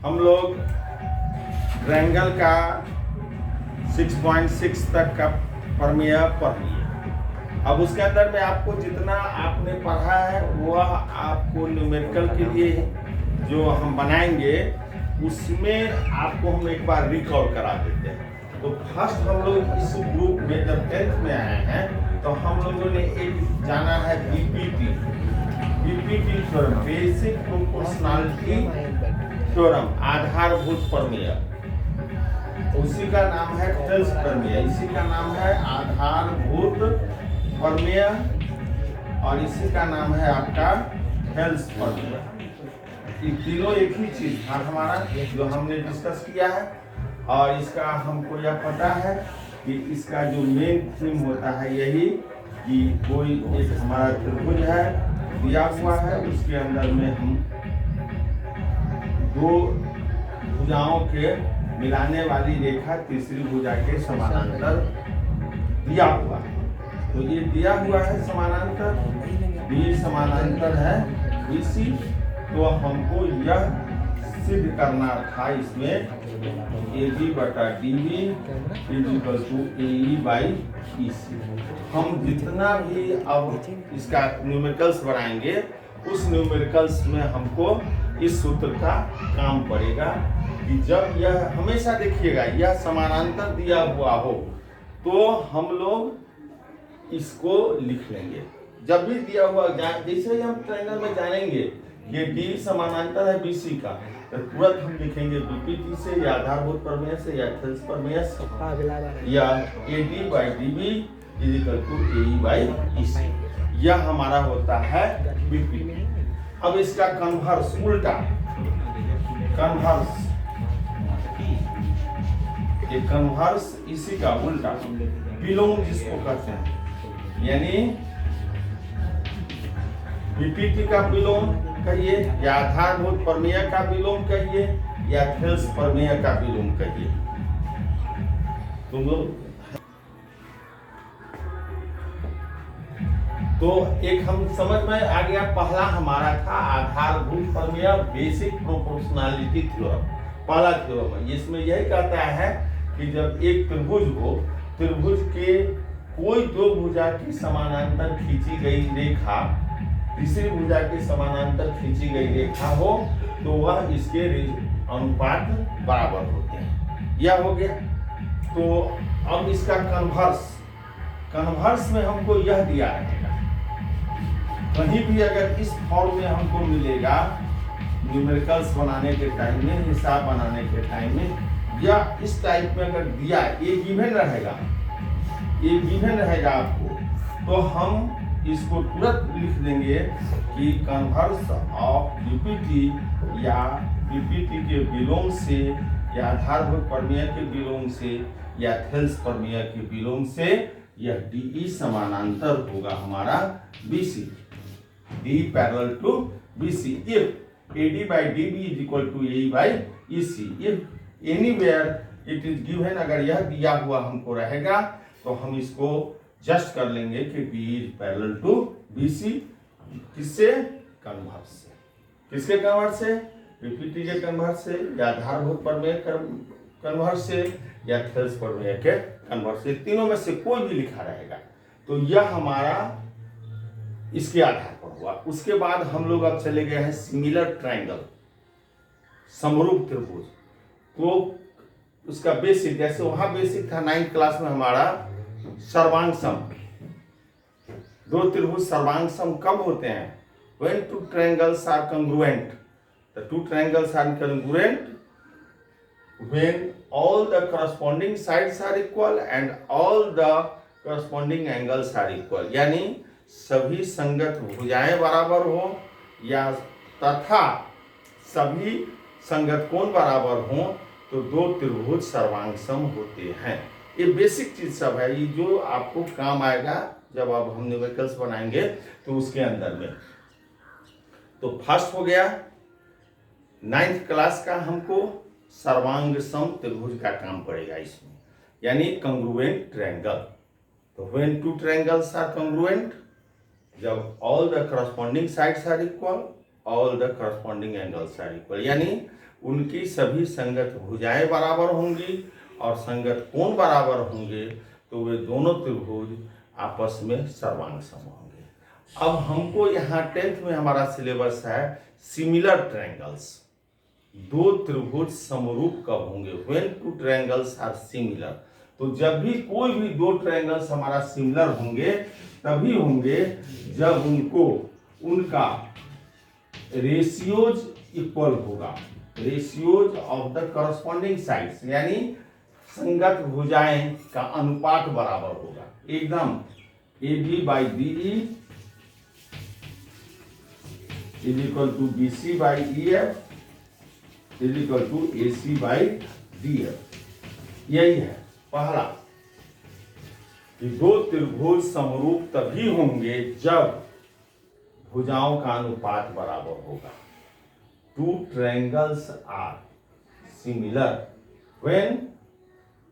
हम लोग ट्रायंगल का 6.6 तक का प्रमेय पढ़ लिए। अब उसके अंदर में आपको जितना आपने पढ़ा है वह आपको न्यूमेरिकल के लिए जो हम बनाएंगे उसमें आपको हम एक बार रिकॉल करा देते हैं। तो फर्स्ट हम लोग इस ग्रुप में जब 10th में आए हैं तो हम लोगों ने एक जाना है BPT theorem, basic proportionality theorem, आधारभूत प्रमेय। उसी का नाम है थेल्स प्रमेय, इसी का नाम है आधारभूत प्रमेय और इसी का नाम है आपका थेल्स प्रमेय। ये तीनों एक ही चीज था हमारा जो हमने डिस्कस किया है। और इसका हमको यह पता है कि इसका जो मेन थीम होता है यही कि कोई एक हमारा त्रिभुज है दिया हुआ है, उसके अंदर में हम दो भुजाओं के मिलाने वाली रेखा तीसरी भुजा के समानांतर दिया हुआ है। तो ये दिया हुआ है समानांतर, बी समानांतर है BC। तो हमको यह सिद्ध करना था इसमें AB बटा DB equal to AE by EC। हम जितना भी अब इसका न्यूमेरिकल्स बनाएंगे उस न्यूमेरिकल्स में हमको इस सूत्र का काम पड़ेगा कि जब यह हमेशा देखिएगा यह समानांतर दिया हुआ हो तो हम लोग इसको लिख लेंगे। जब भी दिया हुआ जैसे ही हम ट्रायंगल में जानेंगे ये D समानांतर है BC का, तो तुरंत हम लिखेंगे बीपीटी से या आधारभूत प्रमेय से या थेल्स प्रमेय से या AD by DB equal to AE by EC। यह हमारा होता है बीपीटी। अब इसका कन्वर्स उल्टा, कन्वर्स ये कन्वर्स इसी का उल्टा विलोम जिसको कहते हैं, यानी बीपीटी का विलोम कहिए या आधारभूत प्रमेय का विलोम कहिए या थेल्स प्रमेय का विलोम कहिए। तुम लोग तो एक हम समझ में आ गया। पहला हमारा था आधारभूत प्रमेय, बेसिक प्रोपोर्शनैलिटी थ्योरम, पहला थ्योरम है। इसमें यही कहता है कि जब एक त्रिभुज हो, त्रिभुज के कोई दो भुजा की समानांतर खींची गई रेखा तीसरी भुजा के समानांतर खींची गई रेखा हो तो वह इसके अनुपात बराबर होते हैं। यह हो गया। तो अब इसका कन्वर्स में हमको यह दिया रहेगा। कहीं भी अगर इस फॉर्म में हमको मिलेगा न्यूमेरिकल्स बनाने के टाइम में, हिसाब बनाने के टाइम में, या इस टाइप में अगर दिया ये गिवन रहेगा, ये गिवन रहेगा आपको, तो हम इसको तुरंत लिख देंगे कि कन्वर्स ऑफ बीपीटी या बीपीटी के विलोम से या आधारभूत प्रमेय के विलोम से या थेल्स प्रमेय के विलोम से यह DE समानांतर होगा हमारा BC, D parallel to BC if AD by DB is equal to AE by EC। if anywhere it is given, अगर यह दिया हुआ हमको रहेगा तो हम इसको जस्ट कर लेंगे कि B is parallel to BC। किससे? कन्वर्स से। किसके कन्वर्स से? बीपीटी के कन्वर्स से या आधारभूत प्रमेय कन्वर्स से या थेल्स प्रमेय के कन्वर्स से, तीनों में से कोई भी लिखा रहेगा। तो यह हमारा इसके आधार पर हुआ। उसके बाद हम लोग अब चले गए हैं सिमिलर ट्रायंगल, समरूप त्रिभुज। तो उसका बेसिक, जैसे वहां बेसिक था 9th क्लास में हमारा सर्वांग सम। दो त्रिभुज सर्वांग सम कब होते हैं? When two triangles are congruent, the two triangles are congruent when all the corresponding sides are equal and all the corresponding angles are equal। यानी सभी संगत भुजाएं बराबर हो या तथा सभी संगत कोण बराबर हो तो दो त्रिभुज सर्वांग सम होते हैं। ये बेसिक चीज सब है, ये जो आपको काम आएगा जब अब हम न्यूमेरिकल्स बनाएंगे तो उसके अंदर में। तो फर्स्ट हो गया 9th क्लास का, हमको सर्वांग सम त्रिभुज का काम पड़ेगा इसमें, यानी कंग्रुएंट ट्रायंगल। तो when two triangles are congruent, जब all the corresponding sides are equal, all the corresponding angles are equal, यानी उनकी सभी संगत भुजाएं बराबर होंगी और संगत कोण बराबर होंगे, तो वे दोनों त्रिभुज आपस में सर्वांग सम होंगे। अब हमको यहाँ 10th में हमारा सिलेबस है सिमिलर ट्रायंगल्स। दो त्रिभुज समरूप कब होंगे? When two triangles are similar. तो जब भी कोई भी दो ट्रायंगल्स हमारा सिमिलर होंगे तभी होंगे जब उनका रेशियोज इक्वल होगा, ratios of the corresponding sides, यानी संगत भुजाएं का अनुपात बराबर होगा एकदम। AB by BE is equal to BC by EF is equal to AC by DF। यही है पहला कि दो त्रिभुज समरूप तभी होंगे जब भुजाओं का अनुपात बराबर होगा। Two triangles are similar when,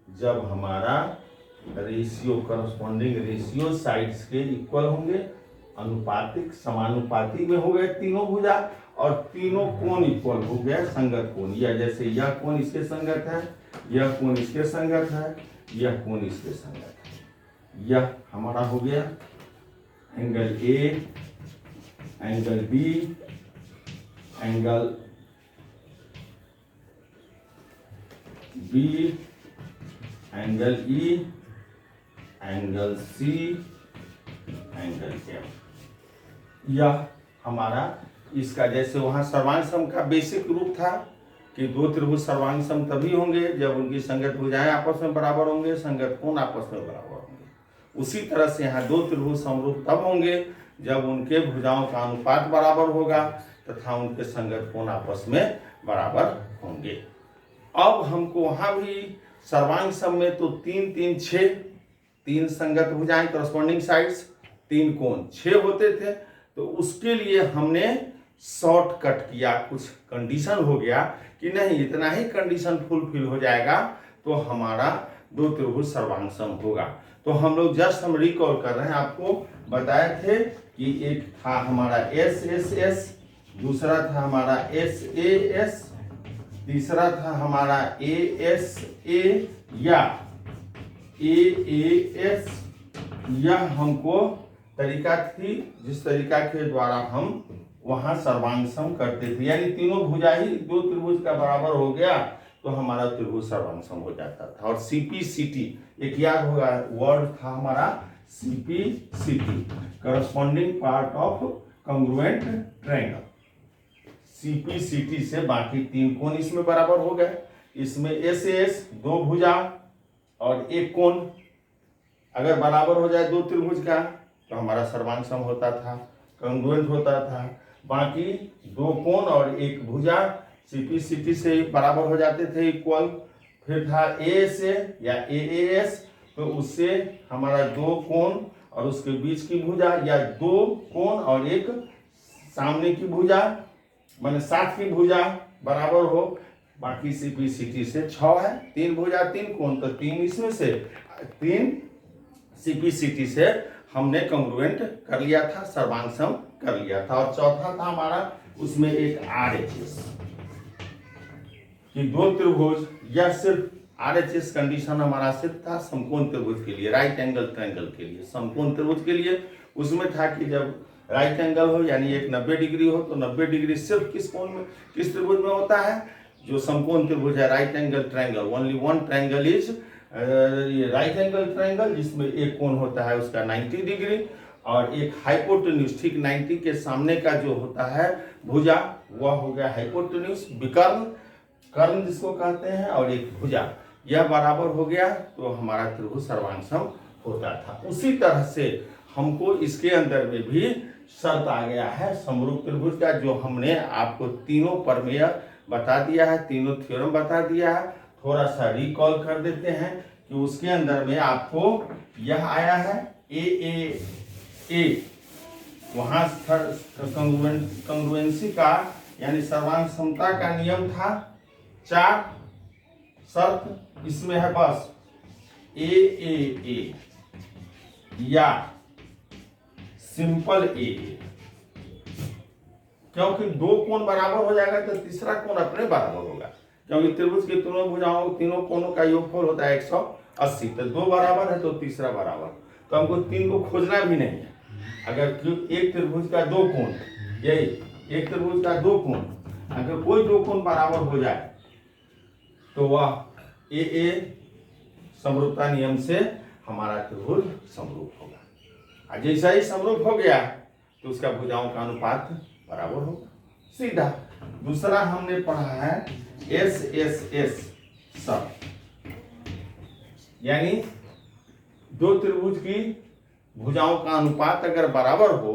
जब हमारा रेशियो करस्पॉन्डिंग रेशियो साइड्स के इक्वल होंगे, अनुपातिक समानुपाती में हो गए तीनों भुजा और तीनों कोण इक्वल हो गया संगत कोण। या जैसे यह कोण इसके संगत है, यह कोण इसके संगत है, यह कोण इसके संगत है। यह हमारा हो गया angle A, angle B, angle B, angle E, angle C, angle F. यह हमारा इसका जैसे वहां सर्वांग सम का बेसिक रूप था कि दो त्रिभुज सर्वांग सम तभी होंगे जब उनकी संगत भुजाएं आपस में बराबर होंगे, संगत कोण आपस में बराबर होंगे। उसी तरह से यहाँ दो त्रिभुज समरूप तब होंगे जब उनके भुजाओं का अनुपात बराबर होगा तथा उनके संगत कोण आपस में बराबर होंगे। अब हमको वहां भी सर्वांग सम में तो 3 3 6 तीन संगत भुजाएं करस्पॉन्डिंग साइड्स, तीन कोण 6 होते थे। तो उसके लिए हमने शॉर्टकट किया, कुछ कंडीशन हो गया कि नहीं इतना ही कंडीशन फुलफिल हो जाएगा तो हमारा दो त्रिभुज सर्वांग सम होगा। तो हम लोग जस्ट हम रिकॉल कर रहे हैं, आपको बताए थे कि एक था हमारा SSS, दूसरा था हमारा SAS, तीसरा था हमारा ASA या AAS। यह हमको तरीका थी जिस तरीका के द्वारा हम वहां सर्वांग सम करते थे, यानी तीनों भुजा ही दो त्रिभुज का बराबर हो गया तो हमारा त्रिभुज सर्वांग सम हो जाता था। और CPCT एक याद होगा वर्ड था हमारा CPCT, corresponding part of congruent triangle. CPCT से बाकी तीन कोण इसमें बराबर हो गए। इसमें SAS दो भुजा और एक कोण अगर बराबर हो जाए दो त्रिभुज का तो हमारा सर्वांग सम होता था, कांग्रुएंट होता था। बाकी दो कोण और एक भुजा CPCT से बराबर हो जाते थे, इक्वल। फिर था ASA या AAS, तो उससे हमारा दो कोण और उसके बीच की भुजा या दो कोण और एक सामने की भुजा माने साथ की भुजा बराबर हो। बाकी CPCT से 6 है, तीन भुजा तीन कोण, तो तीन इसमें से तीन CPCT से हमने कांग्रुएंट कर लिया था, सर्वांग सम कर लिया था। और चौथा था हमारा उसमें एक RHS कि दो त्रिभुज या सिर्फ RHS कंडीशन हमारा सिर्फ था समकोण त्रिभुज के लिए, राइट एंगल ट्रायंगल के लिए। समकोण त्रिभुज के लिए उसमें था कि जब राइट एंगल हो यानी एक 90 डिग्री हो तो 90 डिग्री सिर्फ किस कोण में, किस त्रिभुज में होता है? जो समकोण त्रिभुज है, right angle triangle. Only one triangle is right angle triangle जिसमें एक कोण होता है उसका 90 डिग्री और एक हाइपोटेन्यूज, ठीक 90 के सामने का जो होता है भुजा वह हो गया हाइपोटेन्यूज, विकर्ण, कर्ण जिसको कहते हैं, और एक भुजा, यह बराबर हो गया तो हमारा त्रिभुज सर्वांग सम होता था। उसी तरह से हमको इसके अंदर में भी शर्त आ गया है समरूप त्रिभुज का, जो हमने आपको तीनों प्रमेय बता दिया है, तीनों थ्योरम बता दिया है। थोड़ा सा रिकॉल कर देते हैं कि उसके अंदर में आपको यह आया है AAA, वहां कंग्रुएंसी का यानी सर्वांग समता का नियम था 4 शर्त, इसमें है बस AAA या सिंपल AA। क्योंकि दो कोण बराबर हो जाएगा तो तीसरा कोण अपने बराबर होगा, क्योंकि त्रिभुज के तीनों कोणों का योगफल होता है 180। तो दो बराबर है तो तीसरा बराबर, तो हमको तीन को खोजना भी नहीं है। अगर एक त्रिभुज का दो कोण, यही एक त्रिभुज का दो कोण, अगर कोई दो कोण बराबर हो जाए तो वह ए समरूपता नियम से हमारा त्रिभुज समरूप होगा। और जैसा ही समरूप हो गया तो उसका भुजाओं का अनुपात बराबर होगा, सीधा। दूसरा हमने पढ़ा है एस एस एस सब, यानी दो त्रिभुज की भुजाओं का अनुपात अगर बराबर हो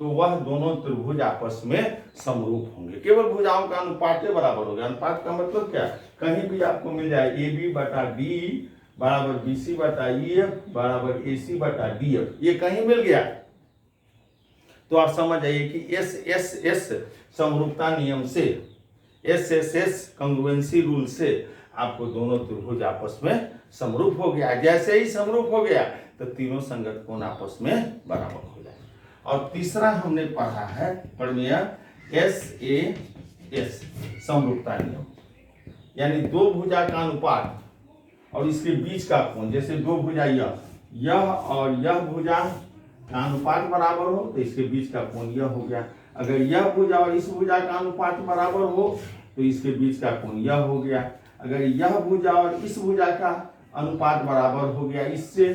तो वह दोनों त्रिभुज आपस में समरूप होंगे। केवल भुजाओं का अनुपात बराबर होगा। अनुपात का मतलब क्या, कहीं भी आपको मिल जाए ए बी बटा डी बराबर बी सी बटा ई एफ बराबर ए सी बटा डी एफ, ये कहीं मिल गया तो आप समझ जाइए कि एस एस एस समरूपता नियम से, एस एस एस कंग्रुएंसी रूल से आपको दोनों त्रिभुज आपस में समरूप हो गया। जैसे ही समरूप हो गया तो तीनों संगत कोण आपस में बराबर हो जाए। और तीसरा हमने पढ़ा है पढ़िए एस ए एस समरूपता नियम, यानी दो भुजा का अनुपात और इसके बीच का कोण, जैसे दो भुजा यह और यह भुजा का अनुपात बराबर हो तो इसके बीच का कोण यह हो गया। अगर यह भुजा और इस भुजा का अनुपात बराबर हो तो इसके बीच का कोण यह हो गया। अगर यह भुजा और इस भुजा का अनुपात बराबर हो गया इससे,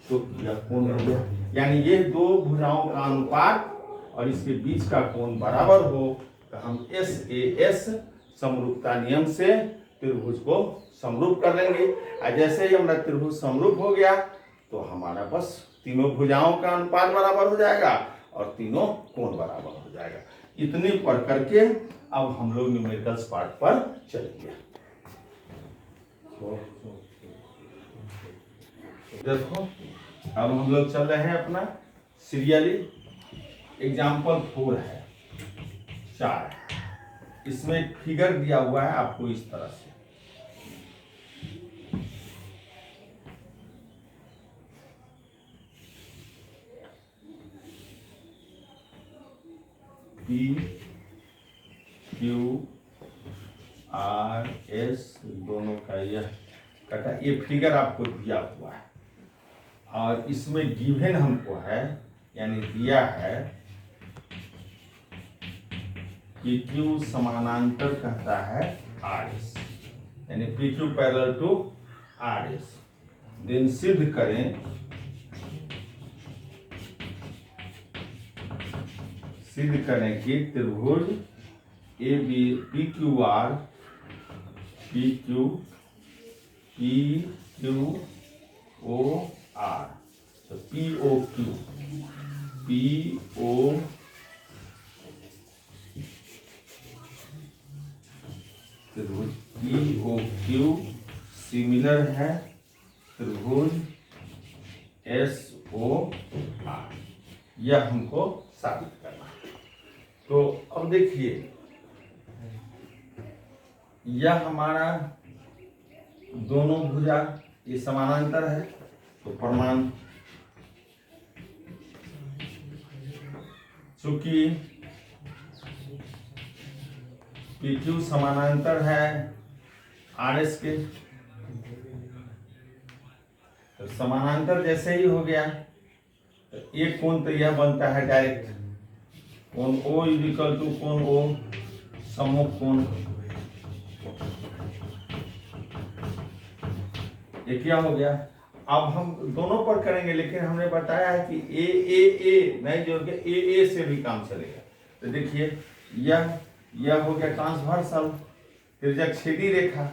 तो यह कोण हो गया। यानी ये दो भुजाओं का अनुपात और इसके बीच का कोण बराबर हो तो हम एस ए एस समरूपता नियम से त्रिभुज को समरूप कर लेंगे। और जैसे ही हमारा त्रिभुज समरूप हो गया तो हमारा बस तीनों भुजाओं का अनुपात बराबर हो जाएगा और तीनों कोण बराबर हो जाएगा। इतनी पढ़ करके अब हम लोग न्यूमेरिकल्स पार्ट पर चलेंगे। देखो अब हम लोग चल रहे हैं अपना सीरियली। एग्जाम्पल 4 है 4, इसमें एक फिगर दिया हुआ है आपको इस तरह से, P Q R S दोनों का यह कटा, ये फिगर आपको दिया हुआ है और इसमें गिवन हमको है, यानी दिया है कि Q समानांतर कहता है RS, यानी PQ parallel to RS। Then सिद्ध करें, सिद्ध करें कि त्रिभुज A B P Q R P Q O R, तो पी ओ क्यू त्रिभुज पी ओ क्यू सिमिलर है त्रिभुज एस ओ आर, यह हमको साबित करना है। तो अब देखिए यह हमारा दोनों भुजा ये समानांतर है, तो प्रमाण चूंकि PQ समानांतर है RS के, तो समानांतर जैसे ही हो गया तो एक कोण तो यह बनता है डायरेक्ट कोण O इक्वल टू कोण O सम्मुख कोण, ये क्या हो गया। अब हम दोनों पर करेंगे, लेकिन हमने बताया है कि ए नहीं जोड़ के ए से भी काम चलेगा। तो देखिए यह हो गया ट्रांसवर्सल तिर्यक छेदी रेखा,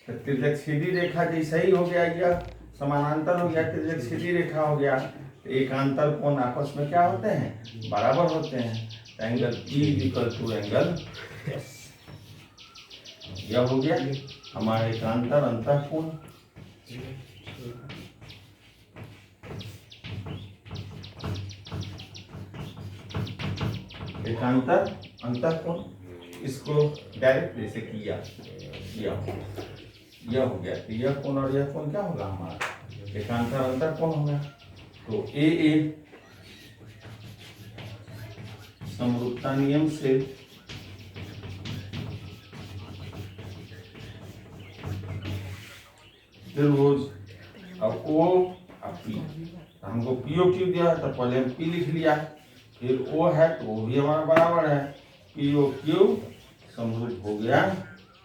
तो तिर्यक छेदी रेखा जैसा ही हो गया, यह समानांतर हो गया, तिर्यक छेदी रेखा हो गया, तो एकांतर कोण आपस में क्या होते हैं, बराबर होते हैं। Angle E equal to angle S, यह हो गया हमारा एकांतर अंतः कोण। एकांतर अंतः कोण, इसको डायरेक्ट जैसे किया यह हो गया, तो यह कोण और यह कोण क्या होगा हमारा एकांतर अंतर कोण होगा। तो ए समरूपता नियम से त्रिभुज अब ओ अब पी, हमको पीओ क्यू दिया है तो पहले हम पी लिख लिया, फिर ओ है तो वो भी हमारा बराबर है पीओ क्यू समरूप हो गया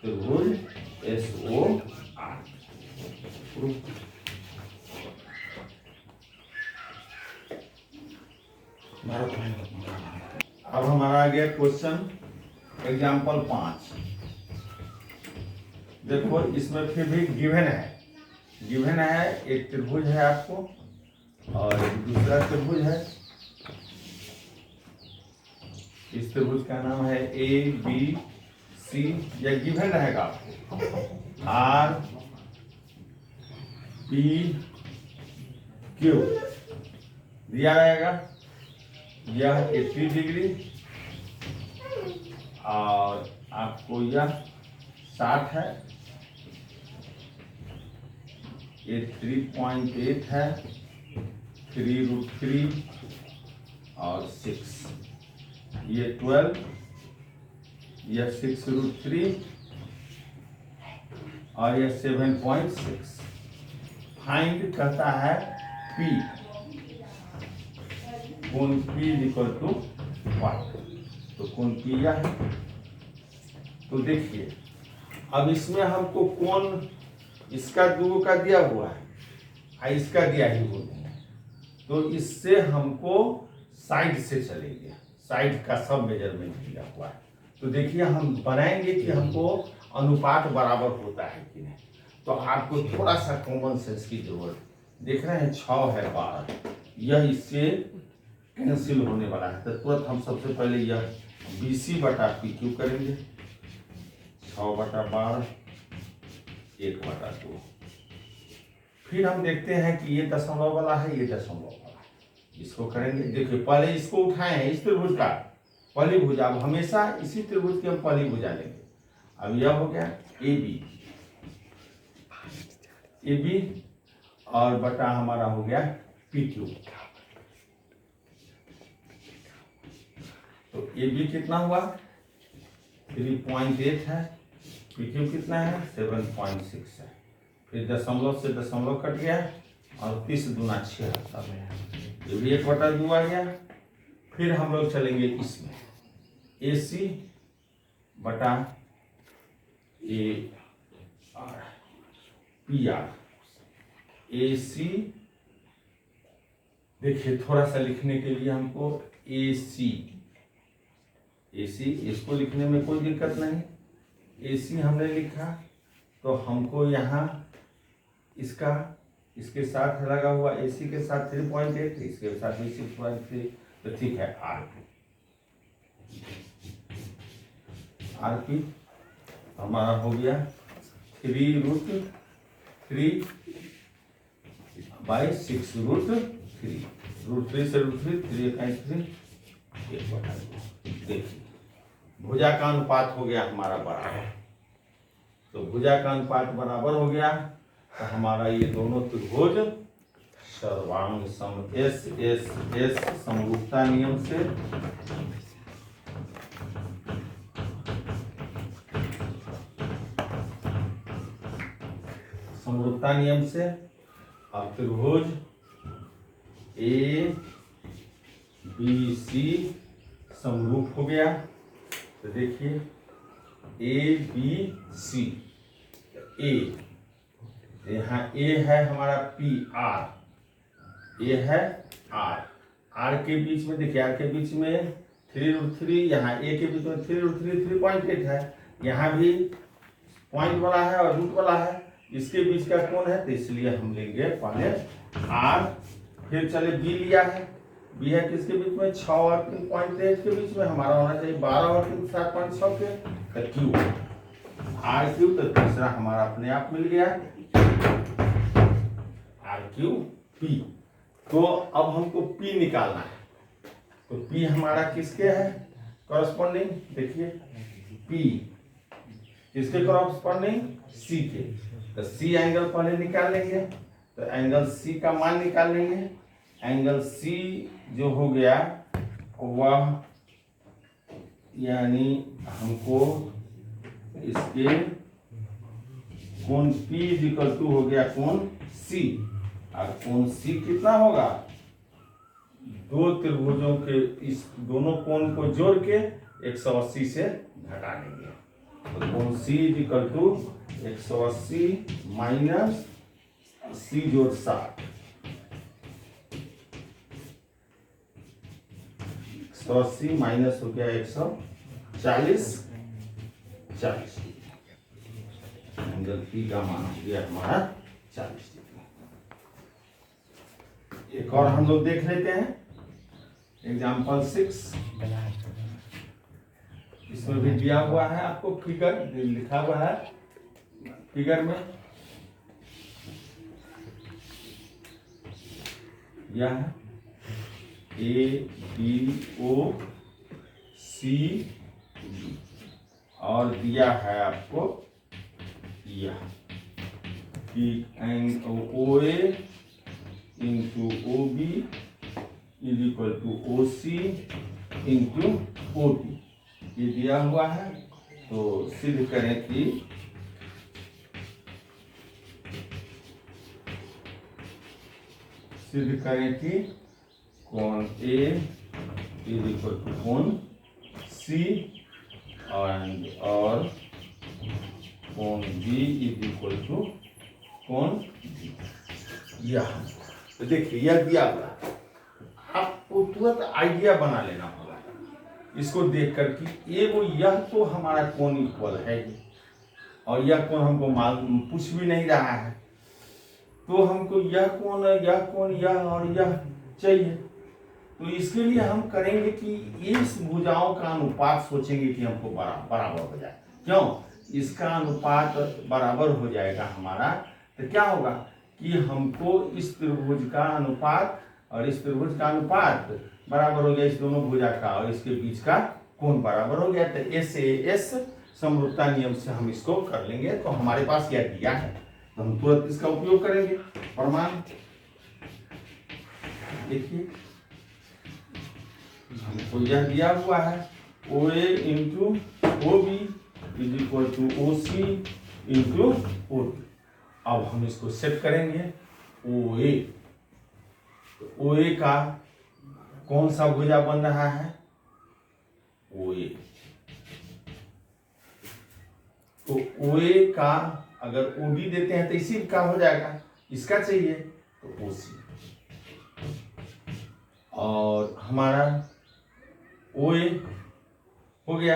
त्रिभुज एस ओ आर। अब हमारा आ गया क्वेश्चन एग्जाम्पल 5। देखो इसमें फिर भी गिवन है एक त्रिभुज है आपको और दूसरा त्रिभुज है। इस त्रिभुज का नाम है ए बी सी, यह गिवन रहेगा आपको आर पी क्यू दिया रहेगा। यह 80 डिग्री और आपको यह 60 है, ये 3.8 है, 3√3 और 6, ये 12, यह 6√3 और यह 7.6। फाइंड कहता है P, कोण P इक्वल टू व्हाट, तो कोण P यह है। तो देखिए अब इसमें हमको कोण इसका दो का दिया हुआ है और इसका दिया ही हुआ है, तो इससे हमको साइड से चलेंगे, साइड का सब मेजरमेंट दिया हुआ है। तो देखिए हम बनाएंगे कि हमको अनुपात बराबर होता है कि नहीं। तो आपको थोड़ा सा कॉमन सेंस की जरूरत, देख रहे हैं 6 है 12, यह इससे कैंसिल होने वाला है, तो तुरंत हम सबसे पहले यह BC बटा PQ करेंगे, 6 बटा 12 1 बटा 2। फिर हम देखते हैं कि ये दशमलव वाला है, ये दशमलव वाला है, इसको करेंगे। देखिए पहले इसको उठाए हैं, इस त्रिभुज का पहली भुजा, अब हमेशा इसी त्रिभुज की हम पहली भुजा लेंगे। अब यह हो गया AB और बटा हमारा हो गया PQ। तो AB कितना हुआ 3.8 है, PQ कितना है 7.6 है। फिर दशमलव से दशमलव कट गया और 30 दूना 76 में है, ये भी 1 बटा 2 आ गया। फिर हम लोग चलेंगे इसमें AC बटा PR, AC देखिए थोड़ा सा लिखने के लिए हमको AC इसको लिखने में कोई दिक्कत नहीं, AC हमने लिखा तो हमको यहाँ इसका इसके साथ लगा हुआ AC के साथ 3.8, इसके साथ भी 6.3, तो ठीक है RP हमारा हो गया 3√3 बाई 6√3, √3 से √3 3 1 बटा 2। देखिए भुजा का अनुपात हो गया हमारा बराबर, तो भुजा का अनुपात बराबर हो गया तो हमारा ये दोनों त्रिभुज सर्वांग सम एस समरूपता नियम से अब त्रिभुज ABC समरूप हो गया। तो देखिए ABC, A यहाँ A है हमारा PR, A है R के बीच में, देखिए R के बीच में 3√3, यहाँ A के बीच में 3√3 3.8 है, यहाँ भी पॉइंट वाला है और रूट वाला है, इसके बीच का कोण है, तो इसलिए हम लेंगे पहले R। फिर चले B लिया है, B है किसके बीच में 6 और 3.8 के बीच में, हमारा होना चाहिए 12 और 3 7.6 के, तो Q RQ, तो तीसरा हमारा अपने आप मिल गया RQP। तो अब हमको P निकालना है, तो P हमारा किसके है कॉरस्पॉन्डिंग, देखिए P किसके कॉरस्पॉन्डिंग C के, तो C एंगल पहले निकाल लेंगे, तो एंगल C का मान निकाल लेंगे। एंगल C जो हो गया वह यानी हमको इसके कोण P इक्वल टू हो गया कोण C, और कोण C कितना होगा, दो त्रिभुजों के इस दोनों कोण को जोड़ के 180 से घटा देंगे, तो कोण C equal to 180 minus C जोड़ 60, 180 माइनस हो गया 140, 40 एंगल P का मान हो गया हमारा 40 डिग्री। एक और हम लोग देख लेते हैं एग्जाम्पल 6, इसमें भी दिया हुआ है आपको फिगर, लिखा हुआ है फिगर में, यह ABOC और दिया है आपको यह कि OA into OB is equal to OC into OD, ये दिया हुआ है। तो सिद्ध करें कि कोण A इज इक्वल टू कोण C और कोण B इज इक्वल टू कोण D। यह तो देखिए यह दिया हुआ, आपको तुरंत आइडिया बना लेना होगा इसको देख कर कि एगो यह तो हमारा कोण इक्वल है और यह कोण हमको पूछ भी नहीं रहा है, तो हमको यह कोण यह और यह चाहिए। तो इसके लिए हम करेंगे कि इस भुजाओं का अनुपात सोचेंगे कि हमको बराबर हो जाए। क्यों? इसका अनुपात बराबर हो जाएगा हमारा, तो क्या होगा कि हमको इस त्रिभुज का अनुपात और इस त्रिभुज का अनुपात बराबर हो गया, इस दोनों भुजा का और इसके बीच का कोण बराबर हो गया। तो एस समरूपता नियम से हम इसको कर लेंगे। तो हमारे पास यह दिया है, तो हम तुरंत इसका उपयोग करेंगे। प्रमाण देखिए, हमको यह दिया हुआ है OA into OB is equal to OC into OD। अब हम इसको सेट करेंगे OA, तो OA का कौन सा भुजा बन रहा है, OA, तो OA का अगर OB देते हैं तो इसी का हो जाएगा, इसका चाहिए तो OC, और हमारा OA हो गया,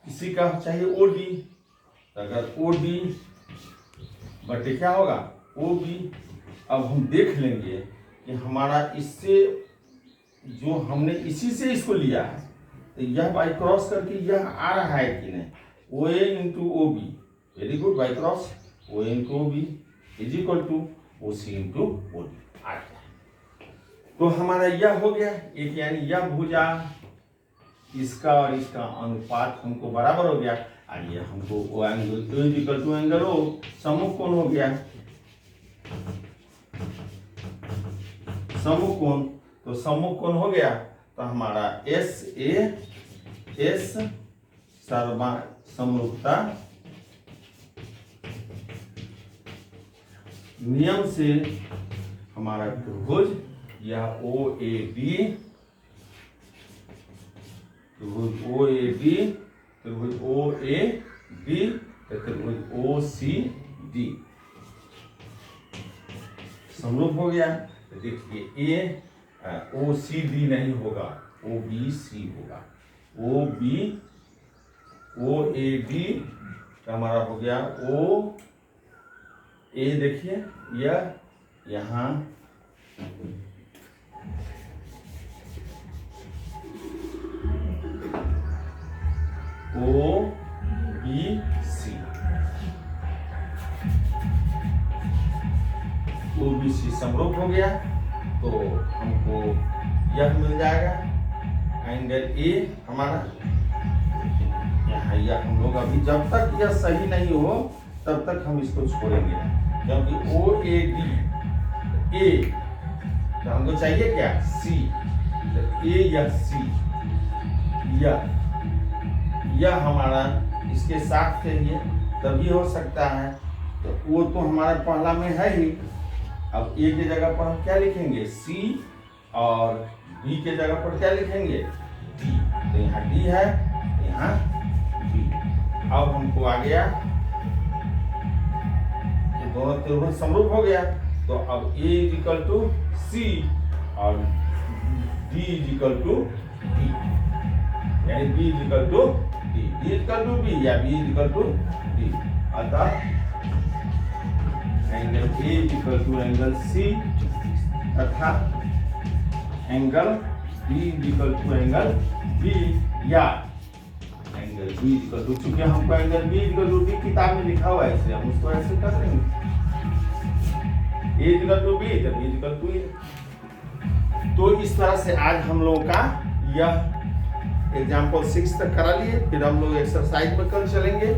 इसी का चाहिए OD, तो अगर OD बटे क्या होगा OB। अब हम देख लेंगे कि हमारा इससे जो हमने इसी से इसको लिया है, तो यह बाई क्रॉस करके यह आ रहा है कि नहीं, OA into OB, very good, by cross OA into OB is equal to OC into OD आ गया। तो हमारा यह हो गया एक, यानी यह भुजा इसका और इसका अनुपात हमको बराबर हो गया, और ये हमको O angle is equal to angle O सम्मुख कोण हो गया, सम्मुख कोण। तो सम्मुख कोण हो गया, तो हमारा एस समरूपता नियम से हमारा त्रिभुज यह OAB, त्रिभुज OAB, त्रिभुज OCD समरूप हो गया। तो देखिए OCD नहीं होगा, OBC होगा, OAD हमारा हो गया OA। देखिए यह यहाँ OBC समरूप हो गया। तो हमको यह मिल जाएगा एंगल A हमारा, यहाँ यह हम लोग अभी जब तक यह सही नहीं हो तब तक हम इसको छोड़ेंगे, क्योंकि OAD A, तो हमको चाहिए क्या C, तो A या C, यह यह हमारा इसके साथ चाहिए तभी हो सकता है। तो वो तो हमारा पहला में है ही। अब ए की जगह पर हम क्या लिखेंगे? सी, और बी के जगह पर क्या लिखेंगे? डी। तो यहाँ डी है, यहाँ बी। अब हमको आ गया, ये दोनों त्रिभुज समरूप हो गया। तो अब A is equal to C और D is equal to D, यानी B is equal to D, D is equal to B या B is equal to D. अतः angle A is equal to angle C तथा angle B is equal to angle B, या angle B is equal to, चूंकि हमको angle B is equal to D किताब में लिखा हुआ है इसलिए हम उसको ऐसे कर देंगे, ए इज इक्वल टू बी तो बी इज इक्वल टू ए। तो इस तरह से आज हम लोगों का यह एग्जाम्पल 6 तक करा लिए। फिर हम लोग एक्सरसाइज में कल चलेंगे।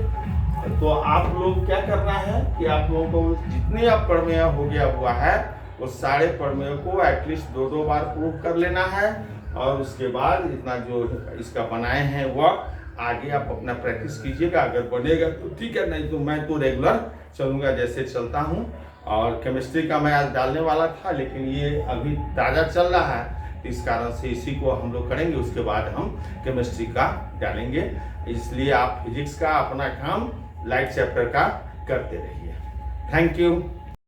तो आप लोग क्या करना है कि आप लोगों को जितने आप प्रमेय हो गया हुआ है वो सारे प्रमेय को एटलीस्ट 2-2 बार प्रूव कर लेना है, और उसके बाद इतना जो इसका बनाए हैं वह आगे आप अपना प्रैक्टिस कीजिएगा। अगर बनेगा तो ठीक है, नहीं तो मैं तो रेगुलर चलूँगा जैसे चलता हूँ। और केमिस्ट्री का मैं आज डालने वाला था लेकिन ये अभी ताज़ा चल रहा है, इस कारण से इसी को हम लोग करेंगे, उसके बाद हम केमिस्ट्री का डालेंगे। इसलिए आप फिजिक्स का अपना काम लाइट चैप्टर का करते रहिए। Thank you.